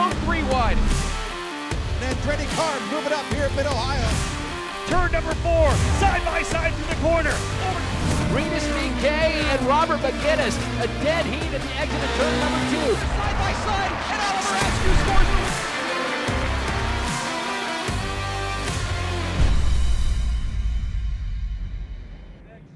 go 3 wide. And Andretti Carr moving up here at Mid-Ohio. Turn number 4, side by side through the corner. Renus BK and Robert McGinnis, a dead heat at the exit of turn number 2. Side by side, and Oliver Askew scores.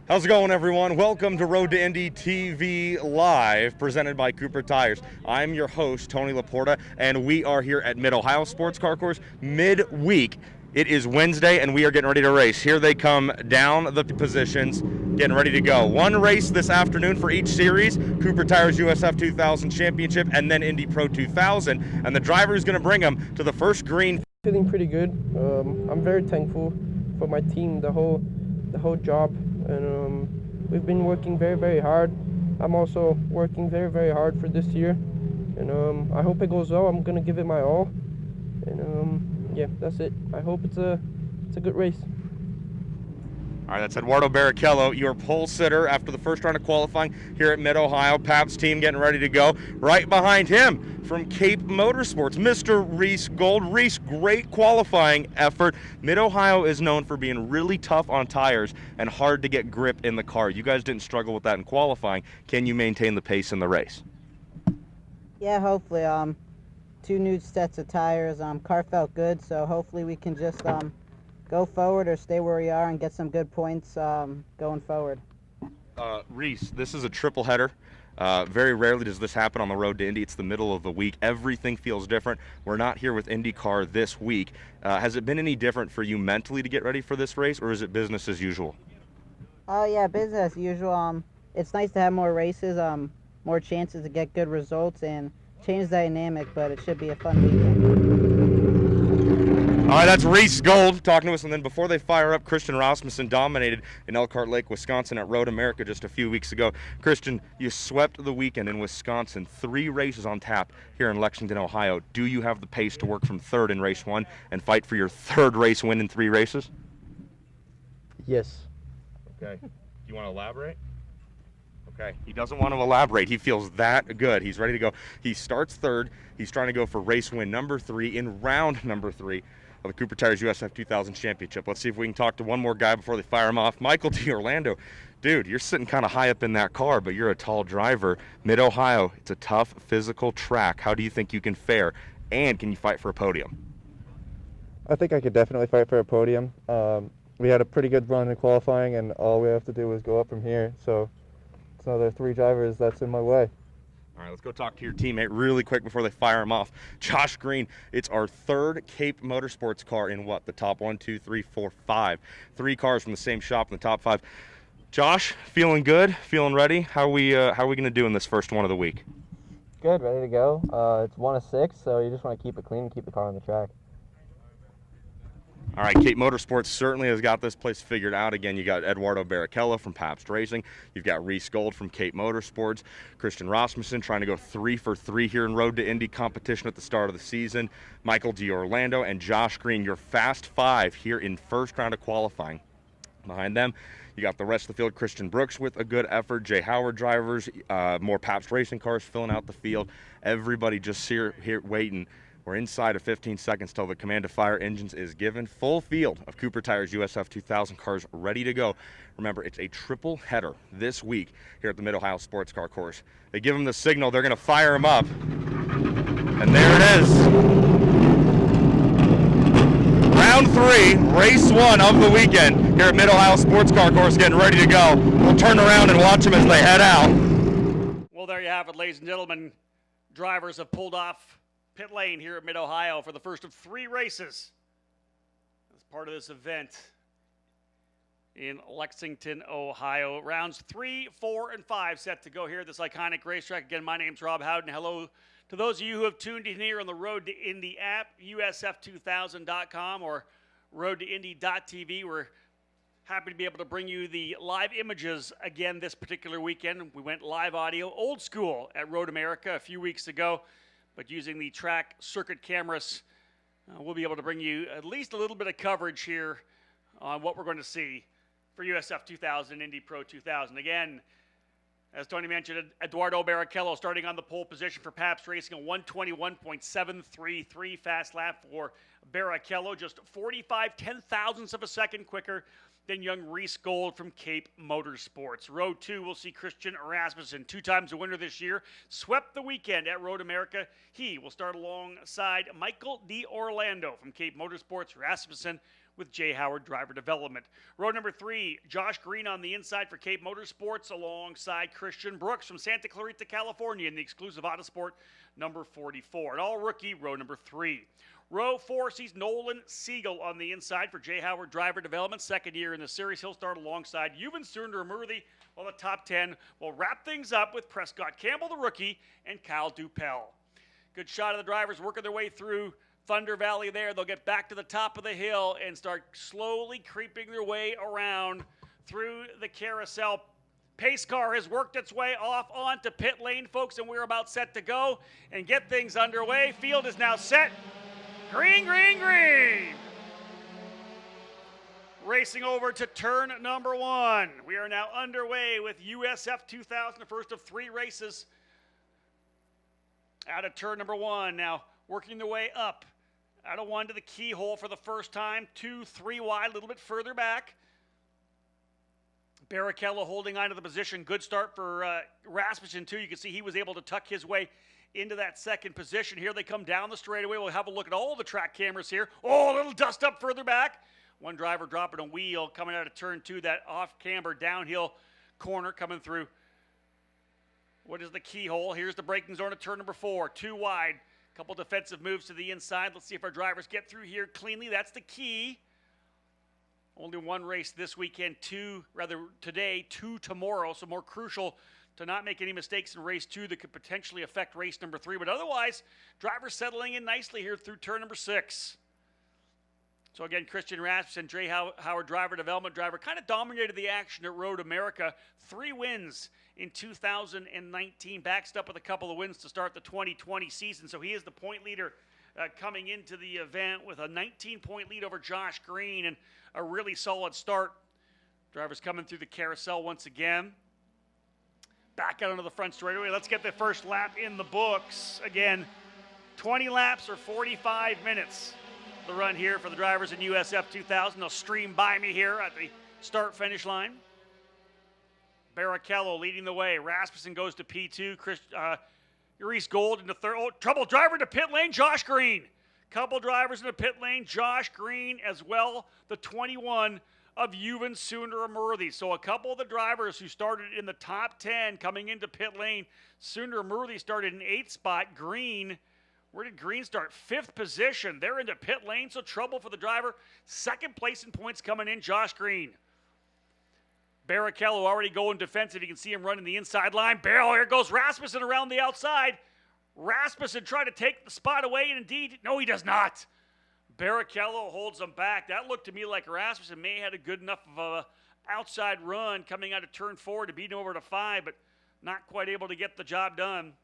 How's it going, everyone? Welcome to Road to Indy TV Live, presented by Cooper Tires. I'm your host, Tony Laporta, and we are here at Mid-Ohio Sports Car Course midweek. It is Wednesday, and we are getting ready to race. Here they come down the positions, getting ready to go. One race this afternoon for each series, Cooper Tires USF 2000 Championship, and then Indy Pro 2000, and the driver is going to bring them to the first green. Feeling pretty good. I'm very thankful for my team, the whole job. And we've been working very, very hard. I'm also working very, very hard for this year, and I hope it goes well. I'm gonna give it my all, and yeah, that's it. I hope it's a good race. All right, that's Eduardo Barrichello, your pole sitter after the first round of qualifying here at Mid-Ohio. Pap's team getting ready to go. Right behind him from Cape Motorsports, Mr. Reese Gold. Reese, great qualifying effort. Mid-Ohio is known for being really tough on tires and hard to get grip in the car. You guys didn't struggle with that in qualifying. Can you maintain the pace in the race? Yeah, hopefully. 2 new sets of tires. Car felt good, so hopefully we can just go forward or stay where we are and get some good points going forward. Reese, this is a triple header. Very rarely does this happen on the road to Indy. It's the middle of the week. Everything feels different. We're not here with IndyCar this week. Has it been any different for you mentally to get ready for this race, or is it business as usual? Oh yeah, business as usual. It's nice to have more races, more chances to get good results and change the dynamic, but it should be a fun weekend. All right, that's Reese Gold talking to us, and then before they fire up, Christian Rasmussen dominated in Elkhart Lake, Wisconsin at Road America just a few weeks ago. Christian, you swept the weekend in Wisconsin, 3 races on tap here in Lexington, Ohio. Do you have the pace to work from 3rd in race 1 and fight for your 3rd race win in 3 races? Yes. Okay. Do you want to elaborate? Okay. He doesn't want to elaborate. He feels that good. He's ready to go. He starts 3rd. He's trying to go for race win number 3 in round number 3. Of the Cooper Tires USF 2000 Championship. Let's see if we can talk to one more guy before they fire him off. Michael D'Orlando. Dude, you're sitting kind of high up in that car, but you're a tall driver. Mid-Ohio, it's a tough physical track. How do you think you can fare, and can you fight for a podium? I think I could definitely fight for a podium. We had a pretty good run in qualifying, and all we have to do is go up from here. So it's another 3 drivers that's in my way. All right, let's go talk to your teammate really quick before they fire him off. Josh Green, it's our 3rd Cape Motorsports car in what? The top 1, 2, 3, 4, 5. 3 cars from the same shop in the top 5. Josh, feeling good? Feeling ready? How are we going to do in this first one of the week? Good, ready to go. It's 1 of 6, so you just want to keep it clean and keep the car on the track. All right, Cape Motorsports certainly has got this place figured out. Again, you got Eduardo Barrichello from Pabst Racing. You've got Reese Gold from Cape Motorsports. Christian Rasmussen trying to go 3 for 3 here in Road to Indy competition at the start of the season. Michael D'Orlando and Josh Green, your fast 5 here in first round of qualifying. Behind them, you got the rest of the field. Christian Brooks with a good effort. Jay Howard drivers, more Pabst Racing cars filling out the field. Everybody just here waiting. We're inside of 15 seconds till the command to fire engines is given. Full field of Cooper Tires USF 2000 cars ready to go. Remember, it's a triple header this week here at the Mid-Ohio Sports Car Course. They give them the signal. They're going to fire them up. And there it is. Round 3, race 1 of the weekend here at Mid-Ohio Sports Car Course, getting ready to go. We'll turn around and watch them as they head out. Well, there you have it, ladies and gentlemen. Drivers have pulled off pit lane here at Mid-Ohio for the first of 3 races as part of this event in Lexington, Ohio. Rounds 3, 4, and 5 set to go here at this iconic racetrack. Again, my name's Rob Howden. Hello to those of you who have tuned in here on the Road to Indy app, usf2000.com or roadtoindy.tv. We're happy to be able to bring you the live images again this particular weekend. We went live audio, old school, at Road America a few weeks ago. But using the track circuit cameras, we'll be able to bring you at least a little bit of coverage here on what we're going to see for USF 2000, Indy Pro 2000. Again, As Tony mentioned, Eduardo Barrichello starting on the pole position for Pabst Racing, a 121.733 fast lap for Barrichello, just 45 ten-thousandths of a second quicker than young Reese Gold from Cape Motorsports. Row 2 will see Christian Rasmussen, 2 times a winner this year, swept the weekend at Road America. He will start alongside Michael D'Orlando from Cape Motorsports. Rasmussen with Jay Howard Driver Development. Row number 3, Josh Green on the inside for Cape Motorsports alongside Christian Brooks from Santa Clarita, California in the exclusive Autosport number 44. An all-rookie, row number 3. Row 4 sees Nolan Siegel on the inside for Jay Howard Driver Development. Second year in the series, he'll start alongside Euban Sundermurthy, while the top 10 will wrap things up with Prescott Campbell, the rookie, and Kyle Dupel. Good shot of the drivers working their way through Thunder Valley there. They'll get back to the top of the hill and start slowly creeping their way around through the carousel. Pace car has worked its way off onto pit lane, folks, and we're about set to go and get things underway. Field is now set. Green, green, green. Racing over to turn number 1. We are now underway with USF 2000, the first of 3 races out of turn number 1. Now working their way up out of 1 to the keyhole for the first time. 2, 3 wide, a little bit further back. Barrichello holding on to the position. Good start for Rasmussen, too. You can see he was able to tuck his way into that second position. Here they come down the straightaway. We'll have a look at all the track cameras here. Oh, a little dust up further back. One driver dropping a wheel coming out of turn 2, that off-camber downhill corner coming through. What is the keyhole? Here's the braking zone at turn number 4. 2 wide. Couple defensive moves to the inside. Let's see if our drivers get through here cleanly. That's the key. Only 1 race this weekend, 2 today, 2 tomorrow. So more crucial to not make any mistakes in race 2 that could potentially affect race number 3. But otherwise, drivers settling in nicely here through turn number 6. So again, Christian Rasmussen, Jay Howard Driver Development driver, kind of dominated the action at Road America. 3 wins in 2019, backed up with a couple of wins to start the 2020 season. So he is the point leader coming into the event with a 19-point lead over Josh Green and a really solid start. Drivers coming through the carousel once again. Back out onto the front straightaway. Let's get the first lap in the books. Again, 20 laps or 45 minutes. The run here for the drivers in USF 2000. They'll stream by me here at the start-finish line. Barrichello leading the way. Rasmussen goes to P2. Reese Gold into third. Oh, trouble driver to pit lane, Josh Green. Couple drivers in the pit lane, Josh Green as well, the 21 of Euban Sundermurthy. So a couple of the drivers who started in the top 10 coming into pit lane. Sundermurthy started in 8th spot. Green, where did Green start? 5th position. They're into pit lane, so trouble for the driver. 2nd place in points coming in, Josh Green. Barrichello already going defensive. You can see him running the inside line. Here goes Rasmussen around the outside. Rasmussen trying to take the spot away, and indeed, no, he does not. Barrichello holds him back. That looked to me like Rasmussen may have had a good enough of a outside run coming out of turn 4 to beat him over to 5, but not quite able to get the job done.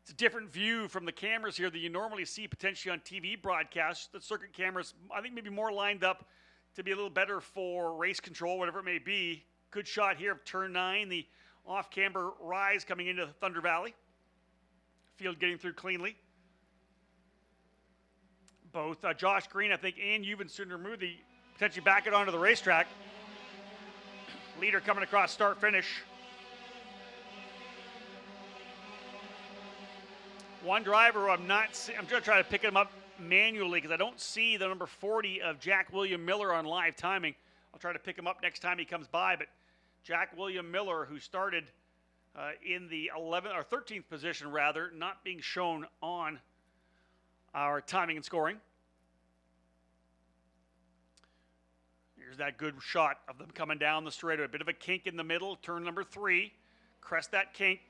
It's a different view from the cameras here that you normally see potentially on TV broadcasts. The circuit cameras, I think, maybe more lined up to be a little better for race control, whatever it may be. Good shot here of turn 9, the off-camber rise coming into Thunder Valley. Field getting through cleanly. Both Josh Green, I think, and Euban Sundermurthy potentially back it onto the racetrack. Leader coming across start-finish. One driver who I'm going to try to pick him up manually because I don't see the number 40 of Jack William Miller on live timing. I'll try to pick him up next time he comes by, but Jack William Miller, who started in the 11th or 13th position rather, not being shown on our timing and scoring. Here's that good shot of them coming down the straightaway. A bit of a kink in the middle, turn number 3. Crest that kink.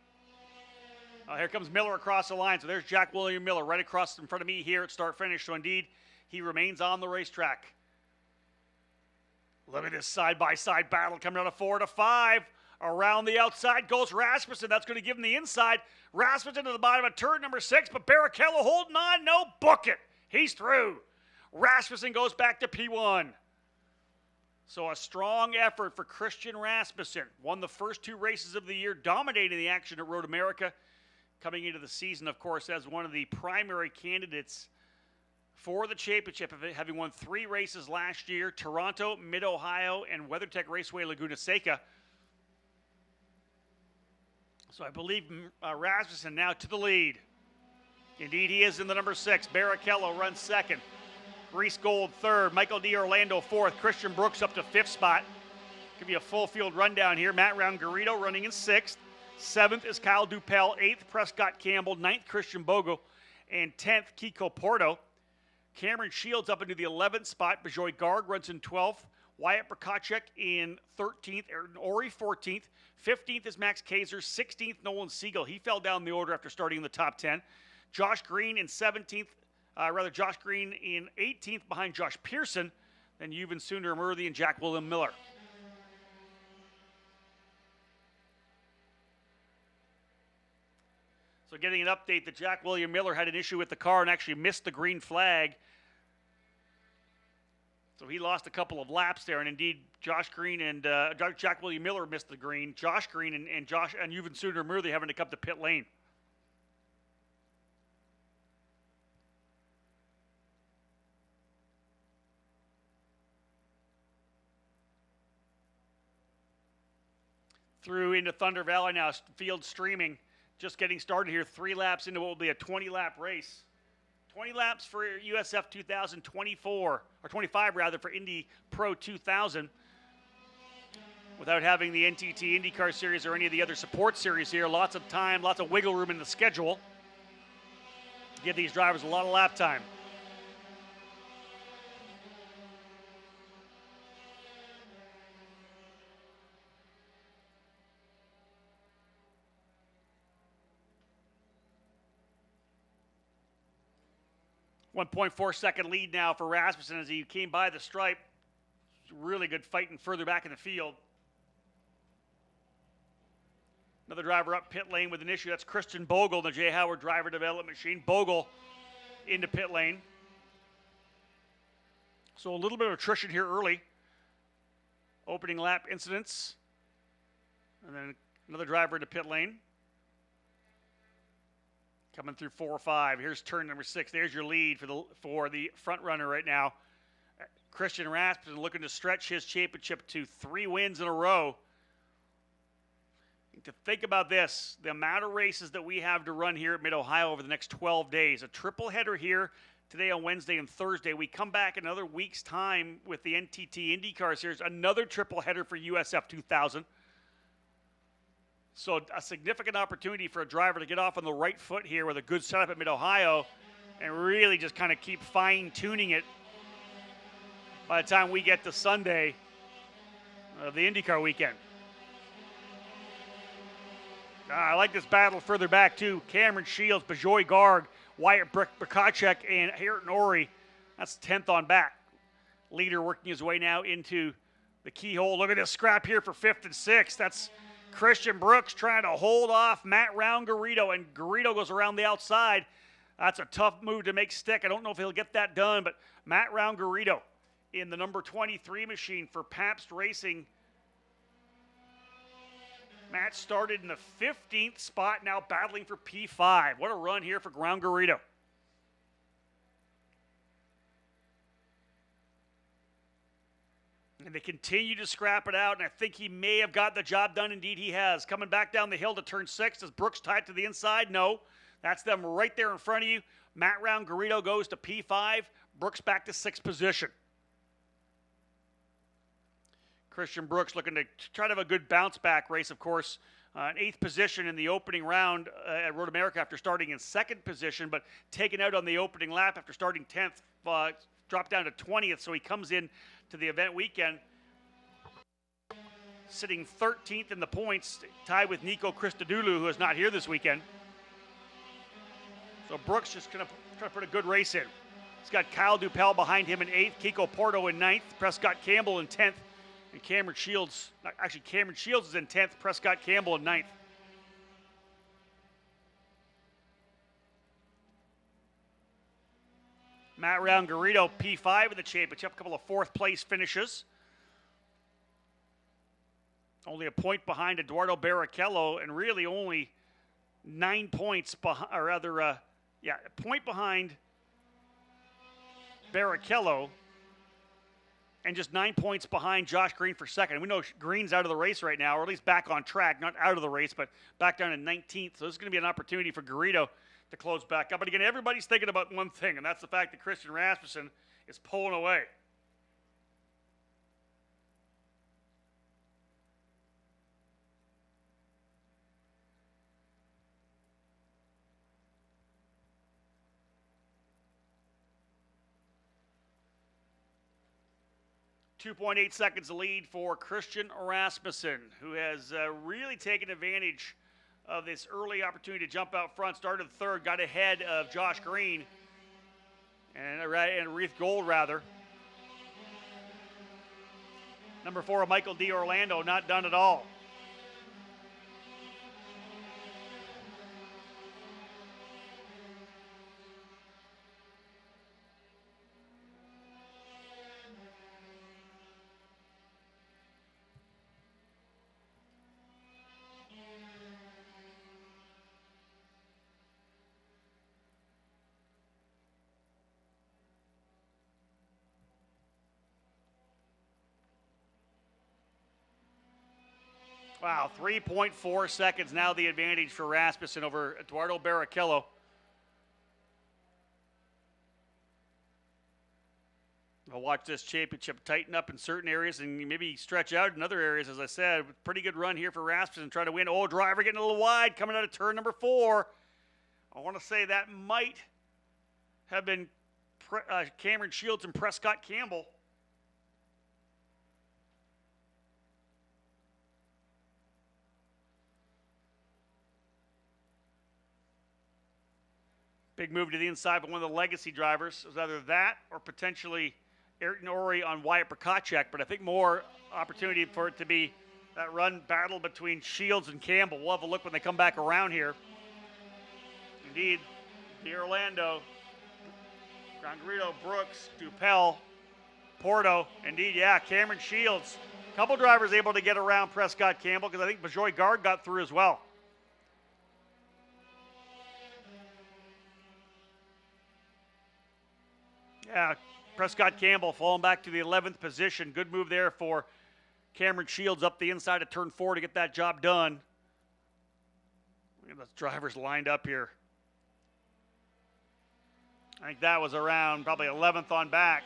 Here comes Miller across the line. So there's Jack William Miller right across in front of me here at start-finish. So indeed, he remains on the racetrack. Look at this side-by-side battle coming out of 4 to 5. Around the outside goes Rasmussen. That's going to give him the inside. Rasmussen to the bottom of turn number 6, but Barrichello holding on. No, book it. He's through. Rasmussen goes back to P1. So a strong effort for Christian Rasmussen. Won the first 2 races of the year, dominating the action at Road America. Coming into the season, of course, as one of the primary candidates for the championship, having won 3 races last year, Toronto, Mid-Ohio, and WeatherTech Raceway Laguna Seca. So I believe Rasmussen now to the lead. Indeed, he is in the number 6. Barrichello runs second. Reese Gold third. Michael D. Orlando fourth. Christian Brooks up to 5th spot. Give you a full field rundown here. Matt Round-Garrido running in 6th. 7th is Kyle Dupel. 8th, Prescott Campbell. 9th, Christian Bogle. And 10th, Kiko Porto. Cameron Shields up into the 11th spot. Bajoy Garg runs in 12th. Wyatt Prokacek in 13th. Aaron Ori 14th. 15th is Max Kaiser. 16th, Nolan Siegel. He fell down the order after starting in the top 10. Josh Green in 17th. Josh Green in 18th behind Josh Pearson. Then Yuvan Sundaramurthy and Jack William Miller. So getting an update that Jack William Miller had an issue with the car and actually missed the green flag. So he lost a couple of laps there, and indeed Josh Green and Jack William Miller missed the green. Josh Green and Yuvan Sundaramurthy having to come to pit lane. Through into Thunder Valley now, field streaming. Just getting started here, 3 laps into what will be a 20-lap race. 20 laps for USF 2024, or 25 rather, for Indy Pro 2000. Without having the NTT IndyCar Series or any of the other support series here, lots of time, lots of wiggle room in the schedule. Give these drivers a lot of lap time. .4-second lead now for Rasmussen as he came by the stripe. Really good fighting further back in the field. Another driver up pit lane with an issue. That's Christian Bogle, the Jay Howard driver development machine. Bogle into pit lane. So a little bit of attrition here early. Opening lap incidents. And then another driver into pit lane. Coming through 4 or 5. Here's turn number 6. There's your lead for the front runner right now. Christian Rasmussen looking to stretch his championship to 3 wins in a row. To think about this, the amount of races that we have to run here at Mid-Ohio over the next 12 days. A triple header here today on Wednesday and Thursday. We come back in another week's time with the NTT IndyCar Series. Another triple header for USF 2000. So a significant opportunity for a driver to get off on the right foot here with a good setup at Mid-Ohio and really just kind of keep fine-tuning it by the time we get to Sunday of the IndyCar weekend. I like this battle further back, too. Cameron Shields, Bajoy Garg, Wyatt Prokacek, and Ayrton Ori. That's 10th on back. Leader working his way now into the keyhole. Look at this scrap here for 5th and 6th. That's Christian Brooks trying to hold off Matt Round-Garrido, and Garrido goes around the outside. That's a tough move to make stick. I don't know if he'll get that done, but Matt Round-Garrido in the number 23 machine for Pabst Racing. Matt started in the 15th spot, now battling for P5. What a run here for Round-Garrido. And they continue to scrap it out, and I think he may have got the job done. Indeed, he has. Coming back down the hill to turn 6. Is Brooks tied to the inside? No. That's them right there in front of you. Matt Round-Garrido goes to P5. Brooks back to 6th position. Christian Brooks looking to try to have a good bounce-back race, of course. An 8th position in the opening round at Road America after starting in 2nd position, but taken out on the opening lap after starting 10th, dropped down to 20th, so he comes in to the event weekend sitting 13th in the points, tied with Nico Christodoulou, who is not here this weekend. So Brooks just going to try to put a good race in. He's got Kyle Dupel behind him in 8th, Kiko Porto in 9th, Prescott Campbell in 10th, and Cameron Shields is in 10th, Prescott Campbell in 9th. Matt Round-Garrido, P5 in the championship, a couple of 4th place finishes. Only a point behind Eduardo Barrichello, and really only 9 points behind, or rather, a point behind Barrichello, and just 9 points behind Josh Green for second. We know Green's out of the race right now, or at least back on track, not out of the race, but back down in 19th. So this is going to be an opportunity for Garrido to close back up. But again, everybody's thinking about one thing, and that's the fact that Christian Rasmussen is pulling away. .8 seconds lead for Christian Rasmussen, who has really taken advantage of this early opportunity to jump out front. Started third, got ahead of Josh Green and Reith Gold, rather. Number 4, Michael D'Orlando, not done at all. Wow, 3.4 seconds now the advantage for Rasmussen over Eduardo Barrichello. I'll watch this championship tighten up in certain areas and maybe stretch out in other areas, as I said. Pretty good run here for Rasmussen trying to win. Oh, driver getting a little wide coming out of turn number 4. I want to say that might have been Cameron Shields and Prescott Campbell. Big move to the inside, but one of the legacy drivers. It was either that or potentially Ayrton Ori on Wyatt Prokacek, but I think more opportunity for it to be that run battle between Shields and Campbell. We'll have a look when they come back around here. Indeed, D'Orlando, Grangrido, Brooks, Dupel, Porto. Indeed, yeah, Cameron Shields. A couple drivers able to get around Prescott Campbell because I think Bajoy Gard got through as well. Yeah, Prescott Campbell falling back to the 11th position. Good move there for Cameron Shields up the inside of turn 4 to get that job done. Look at those drivers lined up here. I think that was around probably 11th on back.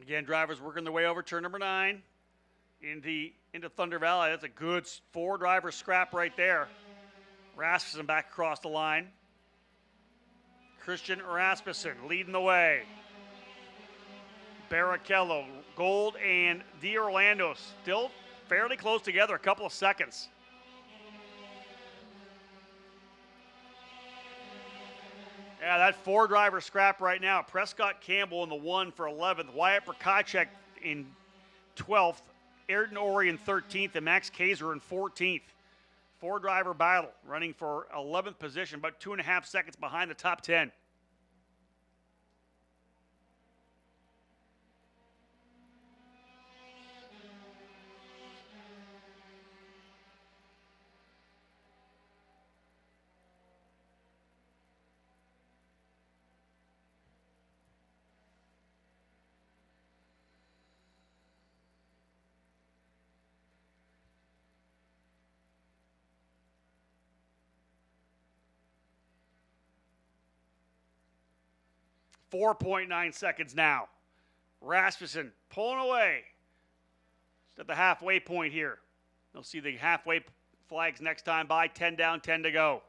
Again, drivers working their way over turn number 9 into Thunder Valley. That's a good 4-driver scrap right there. Rasmussen back across the line. Christian Rasmussen leading the way. Barrichello, Gold, and D'Orlando still fairly close together, a couple of seconds. Yeah, that 4-driver scrap right now. Prescott Campbell in the 1 for 11th. Wyatt Prokacek in 12th. Ayrton Ori in 13th. And Max Kaiser in 14th. 4-driver battle running for 11th position, about 2.5 seconds behind the top 10. .9 seconds now. Rasmussen pulling away. Just at the halfway point here. You'll see the halfway flags next time by. 10 down, 10 to go.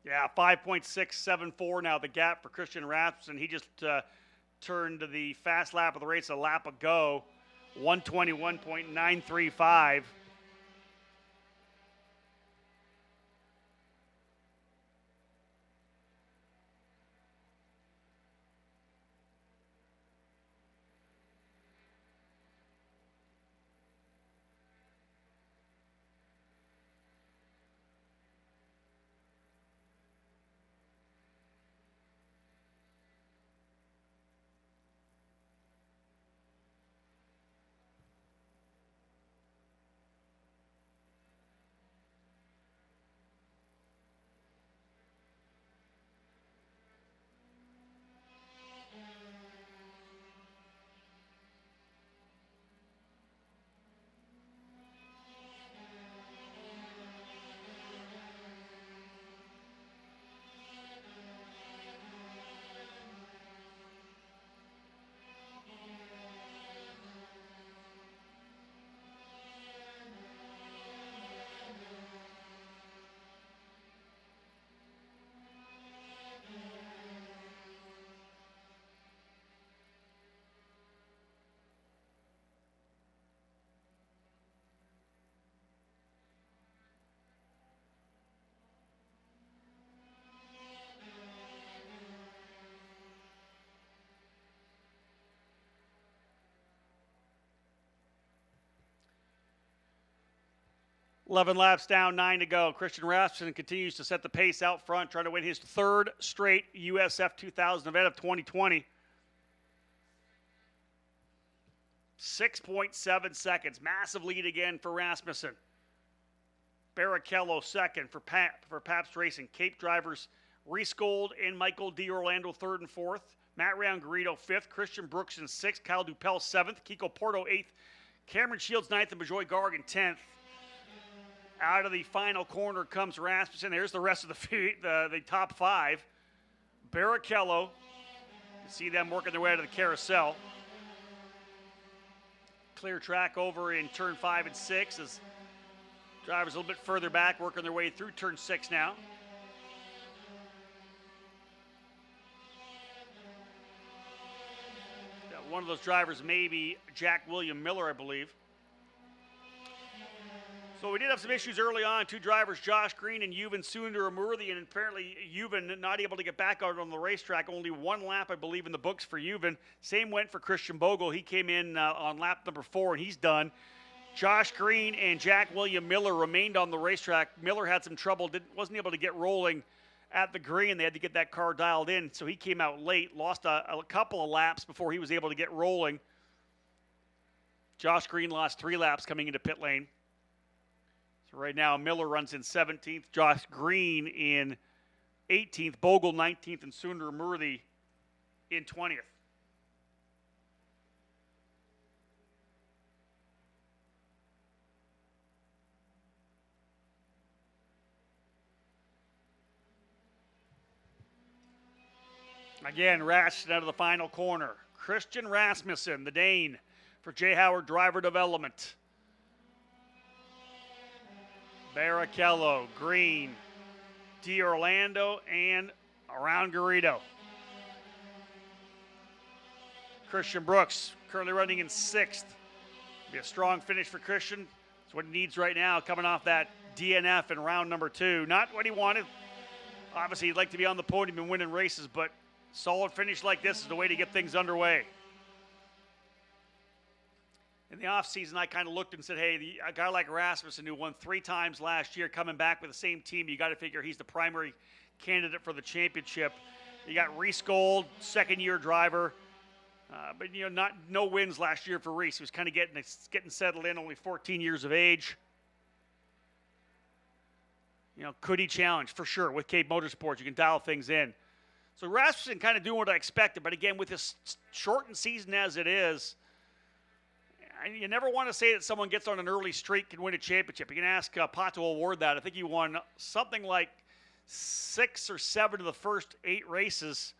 Yeah, 5.674 now the gap for Christian Rasmussen. He just turned the fast lap of the race a lap ago, 121.935. Eleven laps down, 9 to go. Christian Rasmussen continues to set the pace out front, trying to win his third straight USF 2000 event of 2020. 6.7 seconds. Massive lead again for Rasmussen. Barrichello second for Pabst Racing. Cape drivers Reese Gold and Michael D'Orlando third and fourth. Matt Rangarito fifth. Christian Brooks in sixth. Kyle Dupel seventh. Kiko Porto eighth. Cameron Shields ninth and Bajoy Gargan 10th. Out of the final corner comes Rasmussen. There's the rest of the top five. Barrichello. You see them working their way out of the carousel. Clear track over in turn 5 and 6 as drivers a little bit further back working their way through turn 6 now. Got one of those drivers, maybe Jack William Miller, I believe. So we did have some issues early on. Two drivers, Josh Green and Yuvan Sundaramurthy, and apparently Yuvan not able to get back out on the racetrack. Only one lap, I believe, in the books for Yuvan. Same went for Christian Bogle. He came in on lap number 4, and he's done. Josh Green and Jack William Miller remained on the racetrack. Miller had some trouble, wasn't able to get rolling at the green. They had to get that car dialed in, so he came out late, lost a couple of laps before he was able to get rolling. Josh Green lost 3 laps coming into pit lane. So right now, Miller runs in 17th, Josh Green in 18th, Bogle 19th, and Sundaramurthy in 20th. Again, Rasmussen out of the final corner. Christian Rasmussen, the Dane, for J. Howard Driver Development. Barrichello, Green, D'Orlando, and Rangarito. Christian Brooks currently running in 6th. Be a strong finish for Christian. That's what he needs right now, coming off that DNF in round number 2. Not what he wanted. Obviously, he'd like to be on the podium and winning races, but solid finish like this is the way to get things underway. In the offseason, I kind of looked and said, hey, a guy like Rasmussen who won 3 times last year, coming back with the same team, you got to figure he's the primary candidate for the championship. You got Reese Gold, second-year driver, but no wins last year for Reese. He was kind of getting settled in, only 14 years of age. Could he challenge? For sure. With Cape Motorsports, you can dial things in. So Rasmussen kind of doing what I expected, but again, with this shortened season as it is, you never want to say that someone gets on an early streak can win a championship. You can ask Pato Award that. I think he won something like 6 or 7 of the first 8 races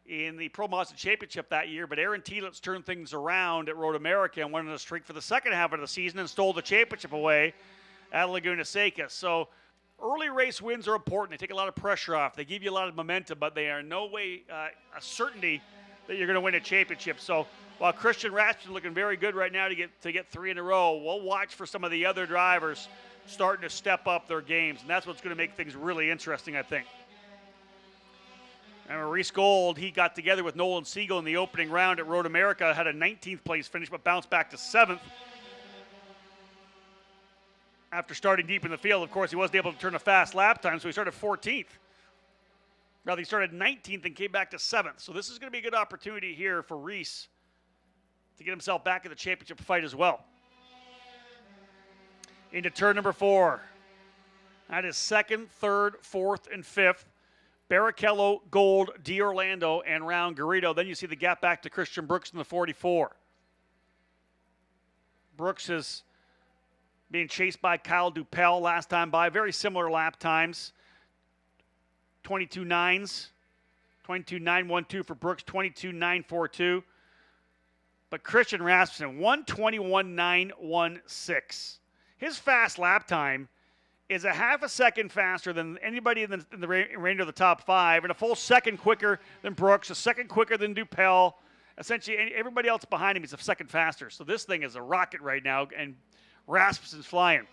in the Pro Mazda Championship that year, but Aaron Telitz turned things around at Road America and went on a streak for the second half of the season and stole the championship away at Laguna Seca. So early race wins are important. They take a lot of pressure off. They give you a lot of momentum, but they are in no way a certainty that you're going to win a championship. So while Christian Rasmussen looking very good right now to get 3 in a row, we'll watch for some of the other drivers starting to step up their games, and that's what's going to make things really interesting, I think. And Maurice Gold, he got together with Nolan Siegel in the opening round at Road America, had a 19th place finish, but bounced back to 7th. After starting deep in the field, of course, he wasn't able to turn a fast lap time, so he started 14th. Rather, he started 19th and came back to 7th. So this is going to be a good opportunity here for Reese to get himself back in the championship fight as well. Into turn number 4. That is 2nd, 3rd, 4th, and 5th. Barrichello, Gold, D'Orlando, and Round Garrido. Then you see the gap back to Christian Brooks in the 44. Brooks is being chased by Kyle Dupel last time by. Very similar lap times. 22.9s. 22.912 for Brooks, 22.942. But Christian Rasmussen, 121.916. His fast lap time is a half a second faster than anybody in the range of the top 5, and a full second quicker than Brooks, a second quicker than Dupel. Essentially, everybody else behind him is a second faster. So this thing is a rocket right now, and Rasmussen's flying.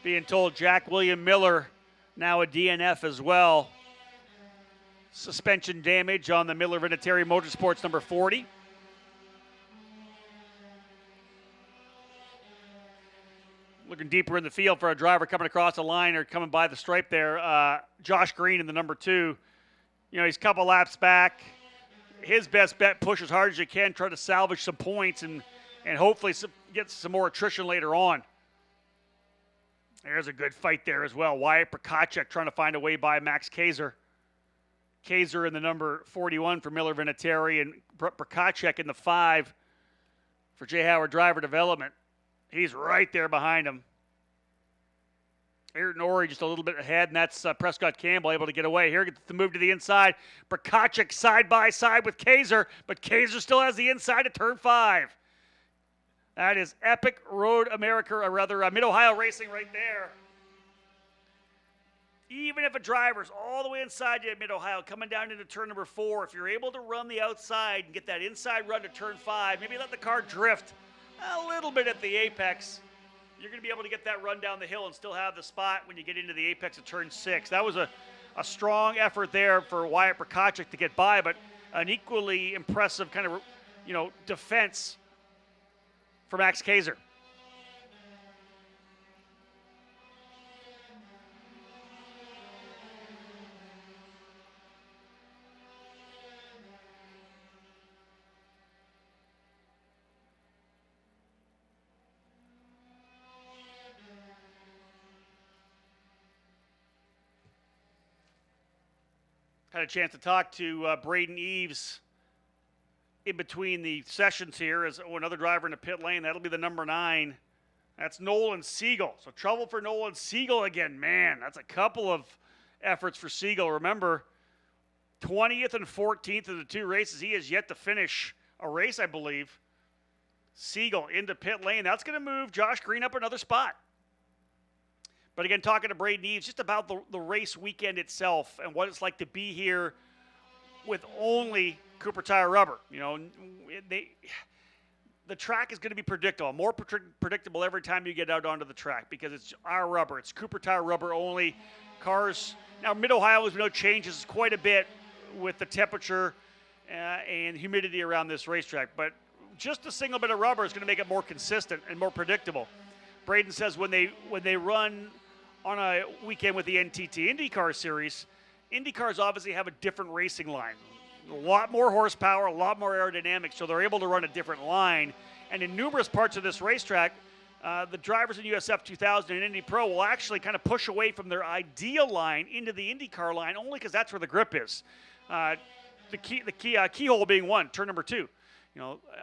Being told Jack William Miller now a DNF as well. Suspension damage on the Miller Vinatieri Motorsports number 40. Looking deeper in the field for a driver coming across the line or coming by the stripe there. Josh Green in the number 2. You know, he's a couple laps back. His best bet, push as hard as you can, try to salvage some points and hopefully get some more attrition later on. There's a good fight there as well. Wyatt Prokacek trying to find a way by Max Kaiser. Kaiser in the number 41 for Miller Vinatieri, and Prokacek in the 5 for J. Howard Driver Development. He's right there behind him. Ayrton Orey just a little bit ahead, and that's Prescott Campbell able to get away. Here gets the move to the inside. Prokacek side by side with Kaiser, but Kaiser still has the inside of turn 5. That is epic Road America, or rather Mid-Ohio racing right there. Even if a driver's all the way inside you at Mid-Ohio, coming down into turn number 4, if you're able to run the outside and get that inside run to turn 5, maybe let the car drift a little bit at the apex, you're going to be able to get that run down the hill and still have the spot when you get into the apex of turn 6. That was a strong effort there for Wyatt Prokacek to get by, but an equally impressive kind of, defense for Max Kaiser. Had a chance to talk to Braden Eves in between the sessions here as another driver in the pit lane. That'll be the number 9. That's Nolan Siegel. So trouble for Nolan Siegel again. Man, that's a couple of efforts for Siegel. Remember, 20th and 14th of the 2 races. He has yet to finish a race, I believe. Siegel into pit lane. That's going to move Josh Green up another spot. But again, talking to Braden Eves just about the race weekend itself and what it's like to be here with only Cooper Tire rubber. The track is going to be predictable, more predictable every time you get out onto the track because it's our rubber. It's Cooper Tire rubber only. Cars, now Mid-Ohio has no changes quite a bit with the temperature and humidity around this racetrack, but just a single bit of rubber is going to make it more consistent and more predictable. Braden says when they run on a weekend with the NTT IndyCar Series, IndyCars obviously have a different racing line. A lot more horsepower, a lot more aerodynamics, so they're able to run a different line. And in numerous parts of this racetrack, the drivers in USF 2000 and Indy Pro will actually kind of push away from their ideal line into the IndyCar line only because that's where the grip is. The keyhole being 1, turn number 2.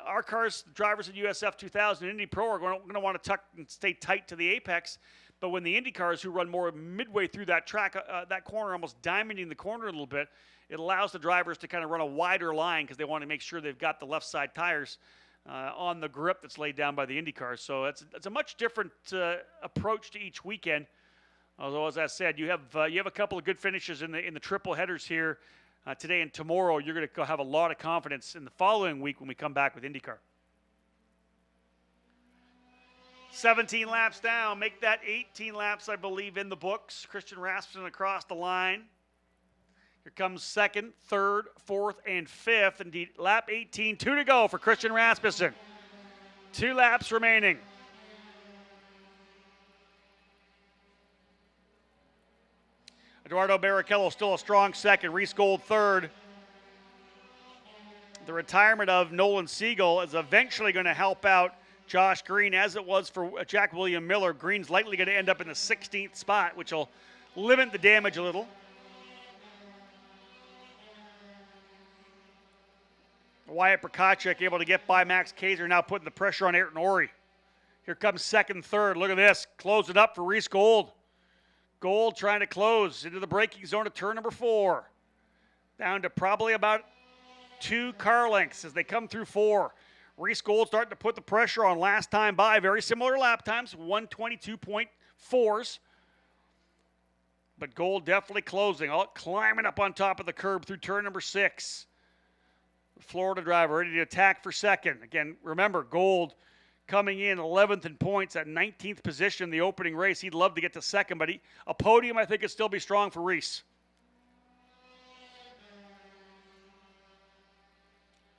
Our cars, drivers in USF 2000 and Indy Pro are going to want to tuck and stay tight to the apex. But when the Indy cars who run more midway through that track, that corner, almost diamonding the corner a little bit, it allows the drivers to kind of run a wider line because they want to make sure they've got the left side tires on the grip that's laid down by the Indy cars. So it's a much different approach to each weekend. Although, as I said, you have a couple of good finishes in the triple headers here today and tomorrow. You're going to have a lot of confidence in the following week when we come back with IndyCar. 17 laps down, make that 18 laps, I believe, in the books. Christian Rasmussen across the line. Here comes second, third, fourth, and fifth. Indeed, lap 18, 2 to go for Christian Rasmussen. 2 laps remaining. Eduardo Barrichello still a strong second. Reese Gold third. The retirement of Nolan Siegel is eventually going to help out Josh Green, as it was for Jack William Miller. Green's likely going to end up in the 16th spot, which will limit the damage a little. Wyatt Prokachek able to get by Max Kaiser, now putting the pressure on Ayrton Ori. Here comes second, third. Look at this. Closing up for Reese Gold. Gold trying to close into the braking zone of turn number 4. Down to probably about 2 car lengths as they come through 4. Reese Gold starting to put the pressure on last time by. Very similar lap times, 122.4s. But Gold definitely closing, climbing up on top of the curb through turn number 6. Florida driver ready to attack for second. Again, remember, Gold coming in 11th in points at 19th position in the opening race. He'd love to get to second, but a podium, I think, would still be strong for Reese.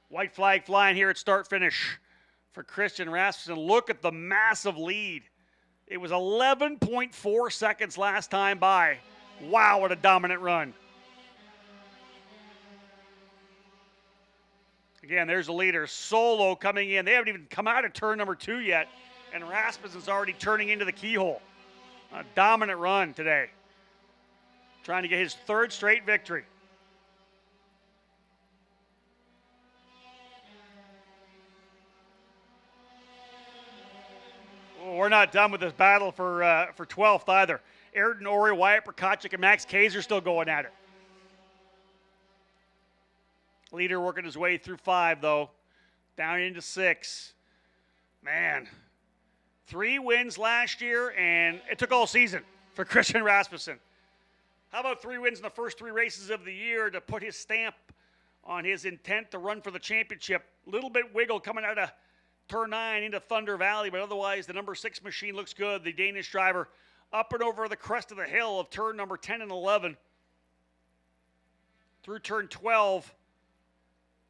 White flag flying here at start-finish for Christian Rasmussen. Look at the massive lead. It was 11.4 seconds last time by. Wow, what a dominant run. Again, there's the leader, Solo coming in. They haven't even come out of turn number 2 yet, and Rasmussen's already turning into the keyhole. A dominant run today. Trying to get his 3rd straight victory. Well, we're not done with this battle for 12th either. Ayrton Ori, Wyatt Prokachek, and Max Kaiser still going at it. Leader working his way through 5, though. Down into 6. Man, 3 wins last year, and it took all season for Christian Rasmussen. How about 3 wins in the first 3 races of the year to put his stamp on his intent to run for the championship? Little bit wiggle coming out of turn 9 into Thunder Valley, but otherwise the number 6 machine looks good. The Danish driver up and over the crest of the hill of turn number 10 and 11. Through turn 12.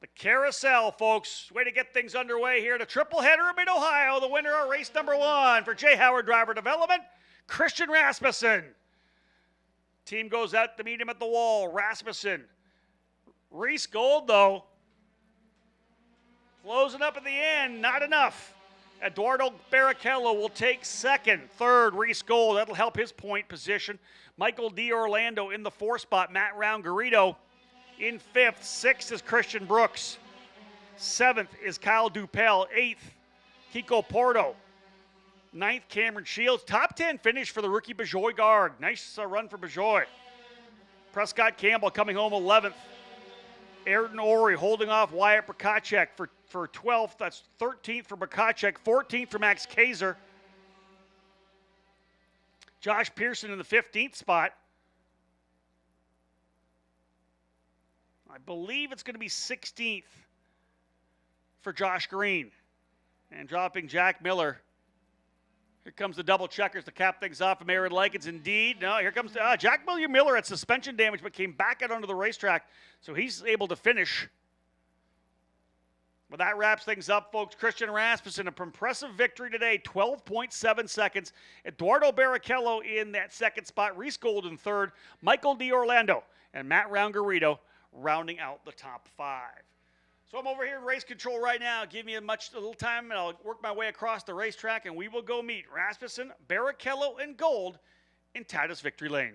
The carousel, folks. Way to get things underway here. The triple header in Mid-Ohio. The winner of race number 1 for J. Howard Driver Development, Christian Rasmussen. Team goes out to meet him at the wall. Rasmussen. Reese Gold, though, closing up at the end. Not enough. Eduardo Barrichello will take second. Third, Reese Gold. That'll help his point position. Michael D. Orlando in the 4th spot. Matt Round-Garrido in 5th. 6th is Christian Brooks. 7th is Kyle Dupel. 8th, Kiko Porto. 9th, Cameron Shields. Top 10 finish for the rookie Bejoy Guard. Nice run for Bejoy. Prescott Campbell coming home 11th. Ayrton Ori holding off Wyatt Prokachek for 12th. That's 13th for Prokachek. 14th for Max Kaiser. Josh Pearson in the 15th spot. I believe it's going to be 16th for Josh Green. And dropping Jack Miller. Here comes the double checkers to cap things off from Aaron Likens. Indeed, no, here comes Jack William Miller had suspension damage but came back out onto the racetrack, so he's able to finish. But that wraps things up, folks. Christian Rasmussen, an impressive victory today, 12.7 seconds. Eduardo Barrichello in that 2nd spot. Reese Gold in 3rd. Michael D. Orlando and Matt Round-Garrido rounding out the top 5. So I'm over here in race control right now. Give me a little time, and I'll work my way across the racetrack, and we will go meet Rasmussen, Barrichello, and Gold in Titus Victory Lane.